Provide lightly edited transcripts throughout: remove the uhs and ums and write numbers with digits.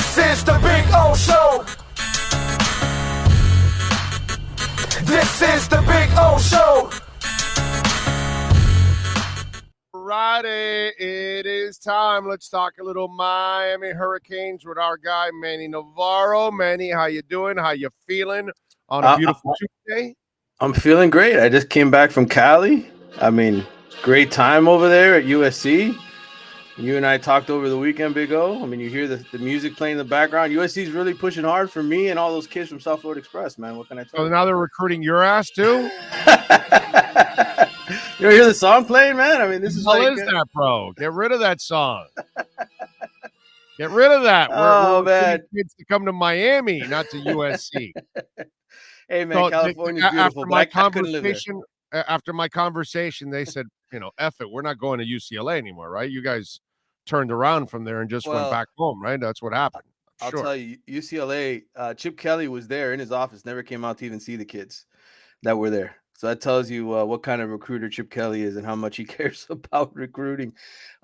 This is the Big O Show. This is the Big O Show. Friday, it is time. Let's talk a little Miami Hurricanes with our guy Manny Navarro. Manny, how you doing? How you feeling on a beautiful Tuesday? I'm feeling great. I just came back from Cali. I mean, great time over there at USC. You and I talked over the weekend, Big O. I mean, you hear the music playing in the background. USC's really pushing hard for me and all those kids from South Florida Express, man. What can I tell So you? now they're recruiting your ass too? You don't hear the song playing, man? I mean, this is What like... is that, bro? Get rid of that song. Get rid of that. Oh, we're man. kids to come to Miami, not to USC. Hey, man, So California's beautiful, but I couldn't live there. After my conversation, they said, F it, we're not going to UCLA anymore, right? You guys turned around from there and just went back home, right? That's what happened. I'll tell you, UCLA, Chip Kelly was there in his office, never came out to even see the kids that were there. So that tells you what kind of recruiter Chip Kelly is and how much he cares about recruiting.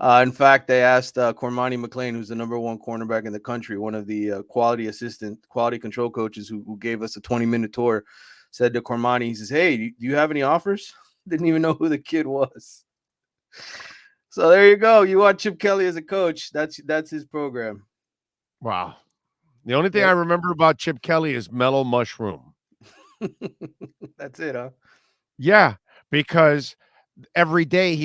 In fact, they asked Cormani McLean, who's the #1 cornerback in the country, one of the quality control coaches who gave us a 20-minute tour, said to Cormani, he says, "Hey, do you have any offers?" Didn't even know who the kid was. So there you go. You want Chip Kelly as a coach. That's his program. Wow. The only thing I remember about Chip Kelly is Mellow Mushroom. That's it, huh? Yeah, because every day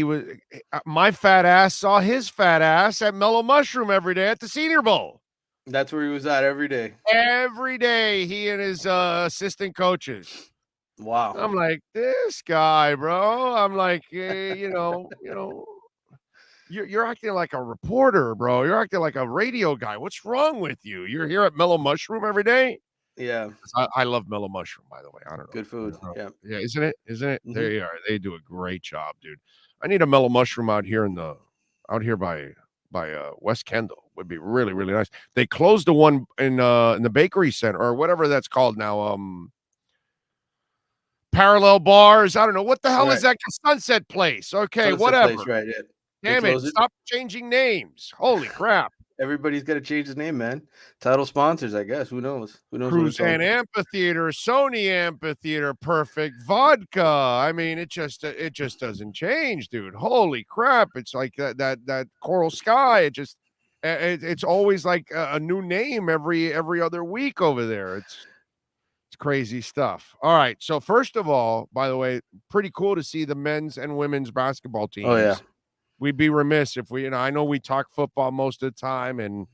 my fat ass saw his fat ass at Mellow Mushroom every day at the Senior Bowl. That's where he was at every day. Every day, he and his assistant coaches. Wow. I'm like, this guy, bro. I'm like, you're acting like a reporter, bro. You're acting like a radio guy. What's wrong with you? You're here at Mellow Mushroom every day? Yeah. I love Mellow Mushroom, by the way. I don't know. Good food. Yeah. Yeah, isn't it? Mm-hmm. They are. They do a great job, dude. I need a Mellow Mushroom out here by West Kendall. Would be really, really nice. They closed the one in the bakery center or whatever that's called now. Parallel Bars. I don't know what the hell is that Sunset Place. Okay, Sunset whatever. Place, right? Yeah. Damn it! Stop changing names. Holy crap! Everybody's got to change his name, man. Title sponsors, I guess. Who knows? Cruzan Amphitheater, Sony Amphitheater, Perfect Vodka. I mean, it just doesn't change, dude. Holy crap! It's like that Coral Sky. It's always like a new name every other week over there. It's crazy stuff. All right. So first of all, by the way, pretty cool to see the men's and women's basketball teams. Oh yeah. We'd be remiss if we, I know we talk football most of the time and,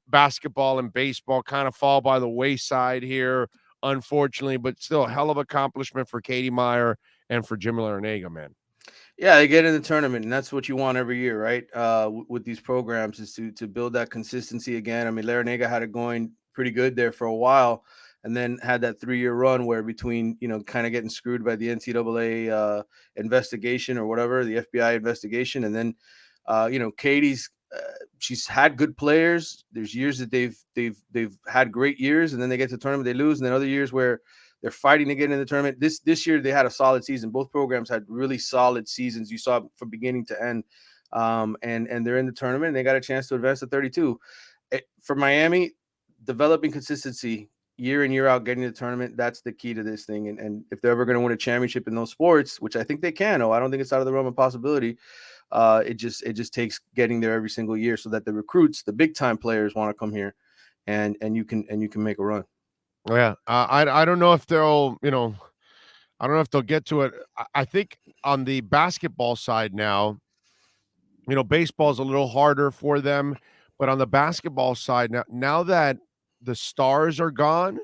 basketball and baseball kind of fall by the wayside here, unfortunately, but still a hell of accomplishment for Katie Meyer and for Jimmy Larinaga, man. Yeah, they get in the tournament, and that's what you want every year, right? With these programs is to build that consistency again. I mean, Larinaga had it going pretty good there for a while, and then had that 3-year run where between, kind of getting screwed by the NCAA investigation or whatever, the FBI investigation. And then, Katie's, she's had good players. There's years that they've had great years, and then they get to the tournament, they lose. And then other years where they're fighting to get in the tournament. This year, they had a solid season. Both programs had really solid seasons. You saw from beginning to end. And they're in the tournament, and they got a chance to advance to 32. For Miami, developing consistency year in, year out, getting to the tournament, that's the key to this thing. And if they're ever going to win a championship in those sports, which I think they can, I don't think it's out of the realm of possibility. It just takes getting there every single year so that the recruits, the big time players, want to come here, and you can make a run. Yeah, I don't know if they'll, I don't know if they'll get to it. I think on the basketball side now, baseball's a little harder for them, but on the basketball side now that the stars are gone,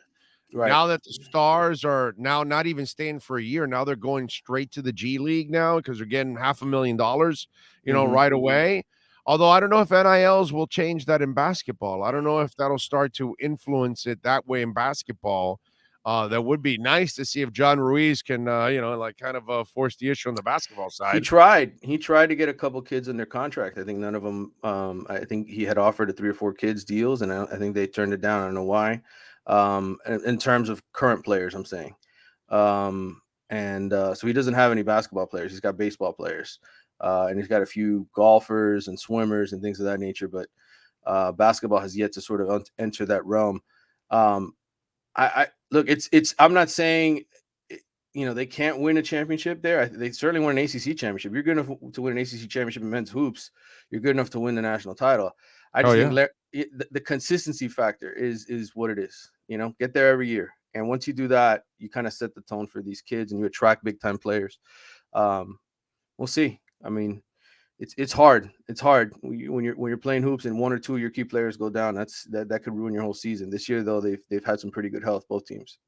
right? Now that the stars are now not even staying for a year, now they're going straight to the G League now because they're getting $500,000, right away. Although I don't know if NILs will change that in basketball. I don't know if that'll start to influence it that way in basketball. That would be nice to see if John Ruiz can, force the issue on the basketball side. He tried to get a couple kids in their contract. I think none of them. I think he had offered 3 or 4 kids deals, and I think they turned it down. I don't know why. In terms of current players, I'm saying. So he doesn't have any basketball players. He's got baseball players. And he's got a few golfers and swimmers and things of that nature. But Basketball has yet to sort of enter that realm. I look, it's. I'm not saying, they can't win a championship there. They certainly won an ACC championship. You're good enough to win an ACC championship in men's hoops. You're good enough to win the national title. I just think the consistency factor is what it is. Get there every year, and once you do that, you kind of set the tone for these kids, and you attract big time players. We'll see. I mean, it's hard. It's hard when you're playing hoops and one or two of your key players go down. That could ruin your whole season. This year, though, they've had some pretty good health, both teams.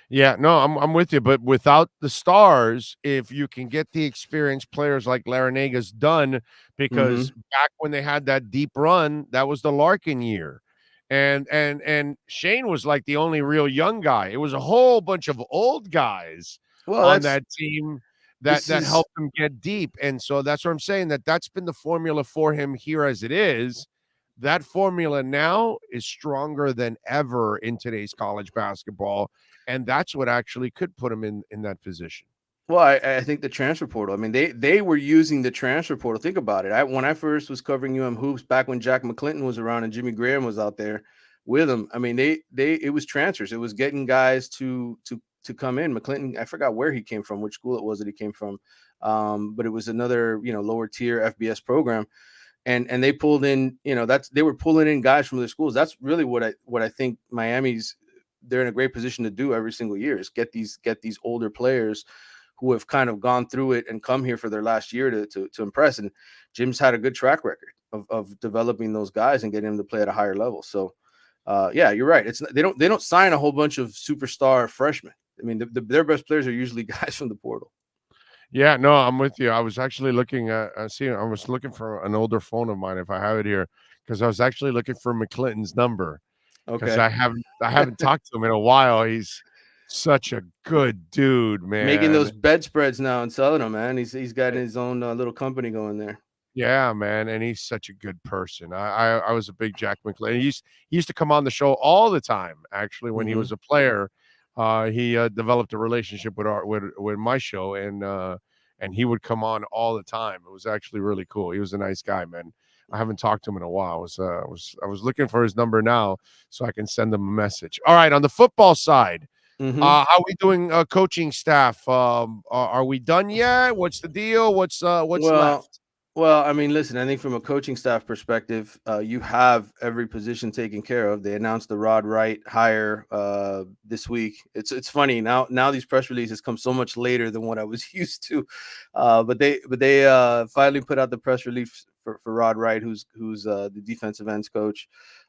Yeah, no, I'm with you. But without the stars, if you can get the experienced players like Larrañaga's done, because back when they had that deep run, that was the Larkin year. And Shane was like the only real young guy. It was a whole bunch of old guys on that team that helped him get deep. And so that's what I'm saying, that's been the formula for him here as it is. That formula now is stronger than ever in today's college basketball. And that's what actually could put him in that position. Well, I think the transfer portal. I mean, they were using the transfer portal. Think about it. When I first was covering hoops back when Jack McClinton was around and Jimmy Graham was out there with him. I mean, it was transfers. It was getting guys to come in. McClinton, I forgot where he came from, which school it was that he came from, but it was another lower tier FBS program, and they pulled in. They were pulling in guys from their schools. That's really what I think they're in a great position to do every single year is get these older players who have kind of gone through it and come here for their last year to impress. And Jim's had a good track record of developing those guys and getting them to play at a higher level. So yeah, you're right. They don't sign a whole bunch of superstar freshmen. I mean, their best players are usually guys from the portal. Yeah, no, I'm with you. I was actually looking at I was looking for an older phone of mine if I have it here, because I was actually looking for McClinton's number. Because Okay. I haven't talked to him in a while. He's such a good dude, man. Making those bedspreads now and selling them, man. He's got his own little company going there. Yeah, man, and he's such a good person. I was a big Jack McClinton. He used to come on the show all the time. Actually, when he was a player, he developed a relationship with my show, and he would come on all the time. It was actually really cool. He was a nice guy, man. I haven't talked to him in a while. I was looking for his number now so I can send him a message. All right, on the football side, how are we doing, coaching staff? Are we done yet? What's the deal? What's left? Well, I mean, listen, I think from a coaching staff perspective, you have every position taken care of. They announced the Rod Wright hire this week. It's funny now these press releases come so much later than what I was used to, but they finally put out the press release for Rod Wright, who's the defensive ends coach.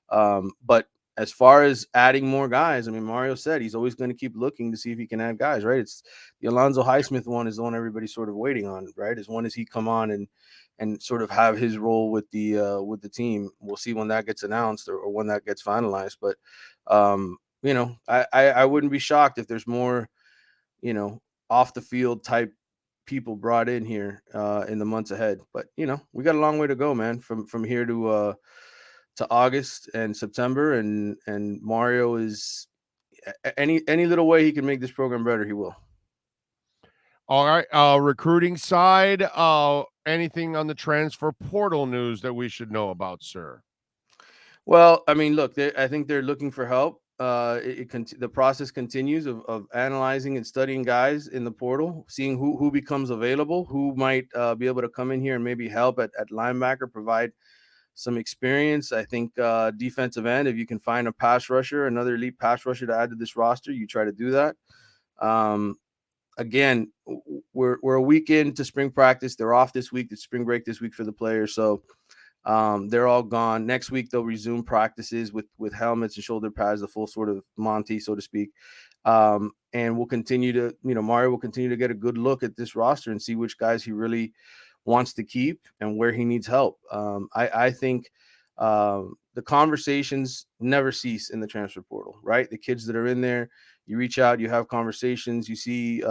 But as far as adding more guys, I mean, Mario said he's always going to keep looking to see if he can add guys. Right? It's the Alonzo Highsmith one is the one everybody's sort of waiting on. Right? As one as he come on and sort of have his role with the team. We'll see when that gets announced or when that gets finalized. But I wouldn't be shocked if there's more, off the field type people brought in here in the months ahead. But we got a long way to go, man. From here to August and September, and Mario is any little way he can make this program better, he will. All right, recruiting side, anything on the transfer portal news that we should know about, sir? Well, I mean, look, I think they're looking for help. The process continues of analyzing and studying guys in the portal, seeing who becomes available, who might be able to come in here and maybe help at linebacker, provide some experience. I think defensive end, if you can find a pass rusher, another elite pass rusher to add to this roster, you try to do that. Again, we're a week into spring practice. They're off this week. It's spring break this week for the players. So they're all gone. Next week, they'll resume practices with helmets and shoulder pads, the full sort of Monty, so to speak. And we'll continue to, Mario will continue to get a good look at this roster and see which guys he really wants to keep and where he needs help. I think the conversations never cease in the transfer portal, right? The kids that are in there, you reach out, you have conversations, you see,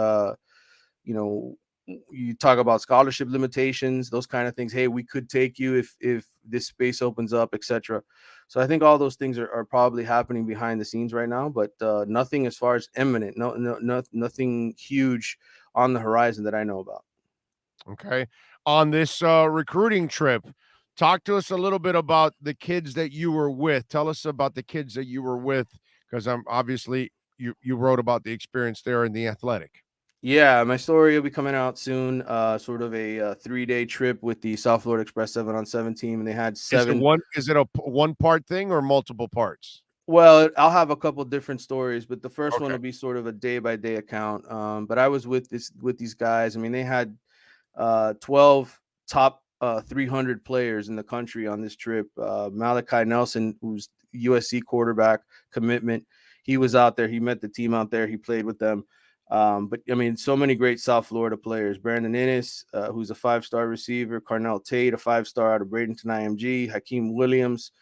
you talk about scholarship limitations, those kind of things. Hey, we could take you if this space opens up, etc. So I think all those things are probably happening behind the scenes right now, but nothing as far as imminent, nothing huge on the horizon that I know about. Okay. On this recruiting trip, Talk to us a little bit about the kids that you were with. Tell us about the kids that you were with, because I'm obviously you wrote about the experience there in the Athletic. Yeah, my story will be coming out soon. Sort of a 3-day trip with the South Florida Express 7-on-7 team, and they had seven. Is it a one part thing or multiple parts? Well, I'll have a couple different stories, but the first one Okay. will be sort of a day by day account. But I was with these guys. I mean, they had 12 top 300 players in the country on this trip. Malachi Nelson, who's USC quarterback commitment, he was out there. He met the team out there. He played with them. But I mean, so many great South Florida players. Brandon Innes, who's a 5-star receiver. Carnell Tate, a 5-star out of Bradenton IMG. Hakeem Williams.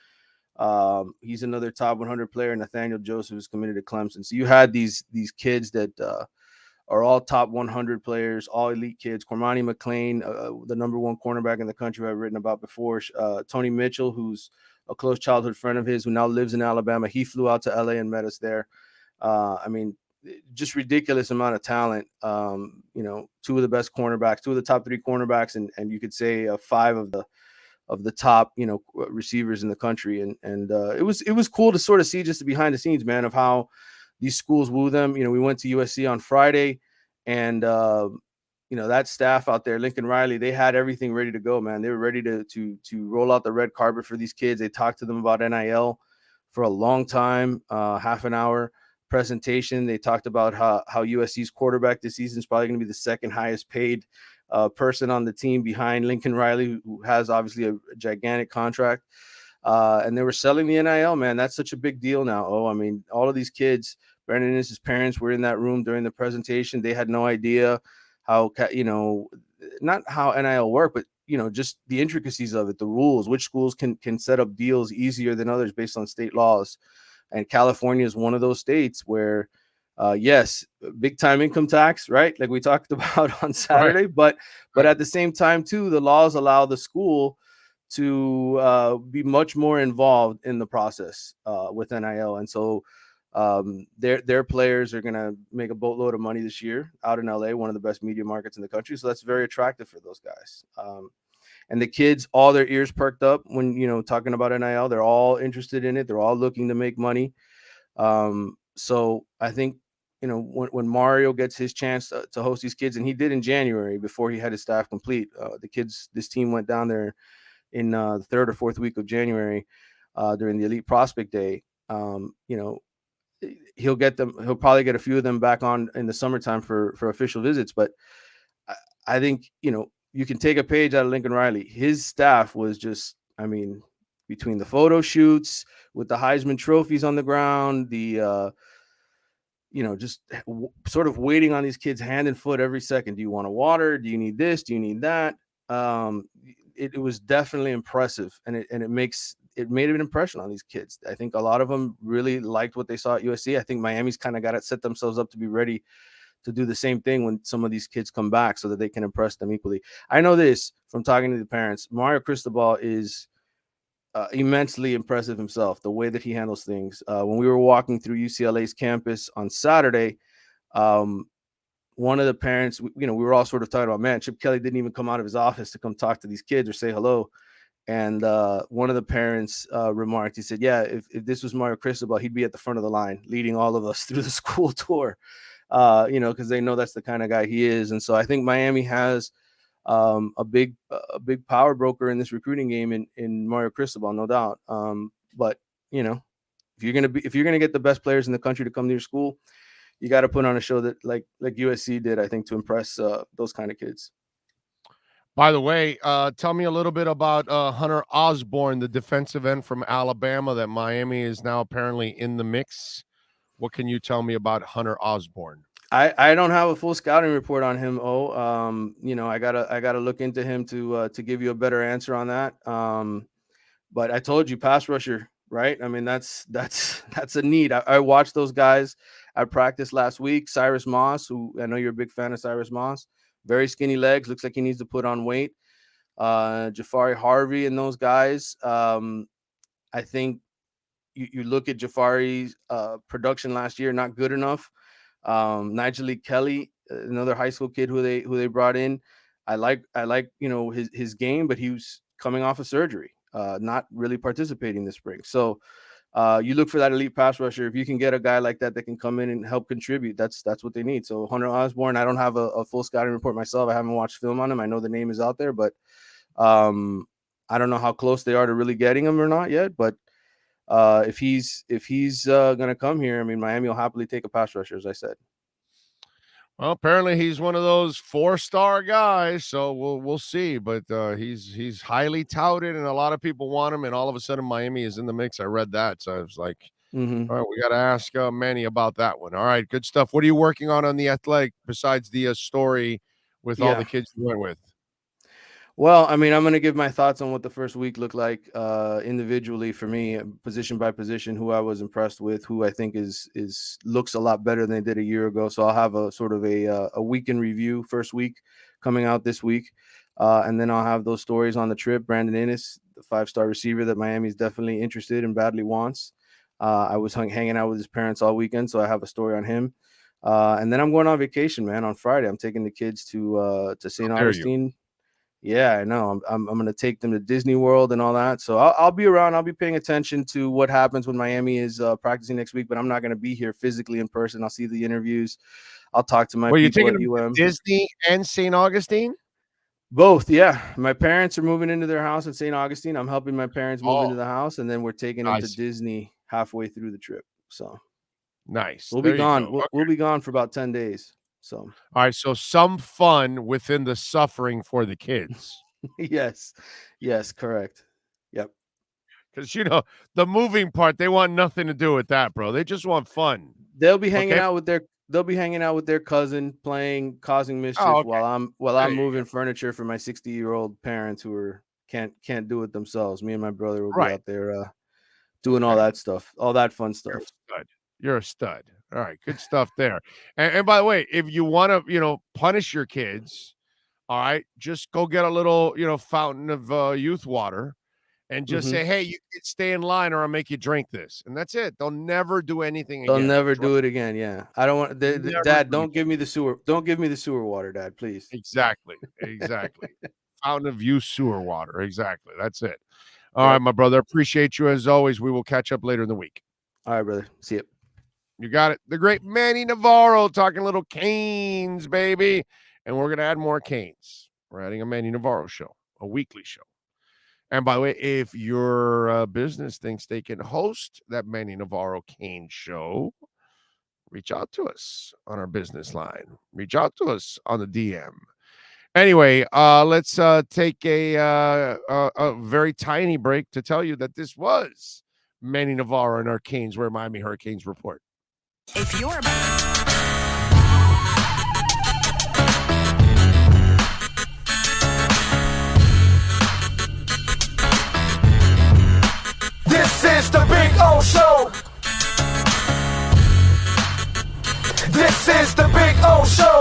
He's another top 100 player. Nathaniel Joseph is committed to Clemson. So you had these kids that are all top 100 players, all elite kids. Cormani McLean, the number 1 cornerback in the country I've written about before. Tony Mitchell, who's a close childhood friend of his who now lives in Alabama. He flew out to LA and met us there. I mean, just ridiculous amount of talent. 2 of the best cornerbacks, 2 of the top 3 cornerbacks, and you could say 5 of the top, receivers in the country. And it was cool to sort of see just the behind the scenes, man, of how these schools woo them. We went to USC on Friday, and that staff out there, Lincoln Riley, they had everything ready to go, man. They were ready to roll out the red carpet for these kids. They talked to them about NIL for a long time, half an hour presentation. They talked about how USC's quarterback this season is probably going to be the second highest paid person on the team behind Lincoln Riley, who has obviously a gigantic contract. And they were selling the NIL, man. That's such a big deal now. I mean, all of these kids, Brandon and his parents were in that room during the presentation. They had no idea how, not how NIL work, but, just the intricacies of it, the rules, which schools can set up deals easier than others based on state laws. And California is one of those states where, yes, big time income tax, right? Like we talked about on Saturday, Right. but at the same time too, the laws allow the school to be much more involved in the process with NIL. And so their players are going to make a boatload of money this year out in LA, one of the best media markets in the country. So that's very attractive for those guys. And the kids, all their ears perked up when, talking about NIL. They're all interested in it. They're all looking to make money. So I think, when Mario gets his chance to host these kids, and he did in January before he had his staff complete, this team went down there in the 3rd or 4th week of January during the Elite Prospect Day. He'll probably get a few of them back on in the summertime for official visits. But I think, you can take a page out of Lincoln Riley. His staff was just, I mean, between the photo shoots with the Heisman trophies on the ground, the, just sort of waiting on these kids hand and foot every second. Do you want a water? Do you need this? Do you need that? It was definitely impressive. And it made an impression on these kids. I think a lot of them really liked what they saw at USC. I think Miami's kind of got to set themselves up to be ready to do the same thing when some of these kids come back so that they can impress them equally. I know this from talking to the parents. Mario Cristobal is immensely impressive himself, the way that he handles things. When we were walking through UCLA's campus on Saturday, one of the parents, we were all sort of talking about, man, Chip Kelly didn't even come out of his office to come talk to these kids or say hello. And one of the parents remarked, he said, yeah, if this was Mario Cristobal, he'd be at the front of the line leading all of us through the school tour, because they know that's the kind of guy he is. And so I think Miami has a big power broker in this recruiting game in Mario Cristobal, no doubt. But, if you're going to get the best players in the country to come to your school, you got to put on a show that like USC did, I think, to impress those kind of kids. By the way, tell me a little bit about Hunter Osborne, the defensive end from Alabama that Miami is now apparently in the mix. What can you tell me about Hunter Osborne? I don't have a full scouting report on him. I gotta look into him to give you a better answer on that. But I told you, pass rusher, right? I mean, that's a need. I watched those guys at practice last week. Cyrus Moss, who I know you're a big fan of Cyrus Moss, very skinny legs, looks like he needs to put on weight. Jafari Harvey and those guys. I think you look at Jafari's production last year, not good enough. Nigel Lee Kelly, another high school kid who they brought in. I like his game, but he was coming off of surgery, not really participating this spring. So you look for that elite pass rusher. If you can get a guy like that that can come in and help contribute, that's what they need. So Hunter Osborne, I don't have a full scouting report myself. I haven't watched film on him. I know the name is out there, but I don't know how close they are to really getting him or not yet. But if he's going to come here, I mean, Miami will happily take a pass rusher, as I said. Well, apparently he's one of those 4-star guys, so we'll see. But he's highly touted, and a lot of people want him. And all of a sudden, Miami is in the mix. I read that, so I was like, all right, we got to ask Manny about that one. All right, good stuff. What are you working on the Athletic besides the story with all the kids you went with? Well, I mean, I'm going to give my thoughts on what the first week looked like individually for me, position by position, who I was impressed with, who I think looks a lot better than they did a year ago. So I'll have a sort of a week in review first week coming out this week. And then I'll have those stories on the trip. Brandon Innes, the 5-star receiver that Miami is definitely interested and badly wants. I was hanging out with his parents all weekend, so I have a story on him. And then I'm going on vacation, man, on Friday. I'm taking the kids to St. Augustine. Yeah, I know. I'm going to take them to Disney World and all that. So I'll be around. I'll be paying attention to what happens when Miami is practicing next week, but I'm not going to be here physically in person. I'll see the interviews. I'll talk to my people at UM. Disney and St. Augustine? Both, yeah. My parents are moving into their house in St. Augustine. I'm helping my parents move into the house, and then we're taking them to Disney halfway through the trip. So nice. We'll be gone. We'll be gone for about 10 days. So, all right. So some fun within the suffering for the kids. Yes, correct. Yep. Because the moving part, they want nothing to do with that, bro. They just want fun. They'll be hanging out with their cousin, causing mischief while I'm moving furniture for my 60-year-old parents who can't do it themselves. Me and my brother will be out there doing all that stuff, all that fun stuff. You're a stud. All right, good stuff there. And by the way, if you want to, punish your kids, all right, just go get a little, fountain of youth water, and just say, hey, you can stay in line, or I'll make you drink this, and that's it. They'll never do anything again. They'll never do it again. Yeah, I don't want. Dad, don't give me the sewer. Don't give me the sewer water, Dad, please. Exactly. Fountain of youth sewer water. Exactly. That's it. All right, my brother. Appreciate you as always. We will catch up later in the week. All right, brother. See you. You got it. The great Manny Navarro talking little Canes, baby. And we're going to add more Canes. We're adding a Manny Navarro show, a weekly show. And by the way, if your business thinks they can host that Manny Navarro Cane show, reach out to us on our business line. Reach out to us on the DM. Anyway, let's take a very tiny break to tell you that this was Manny Navarro and our Canes, where Miami Hurricanes report. If you're This is the Big O Show. This is the Big O Show.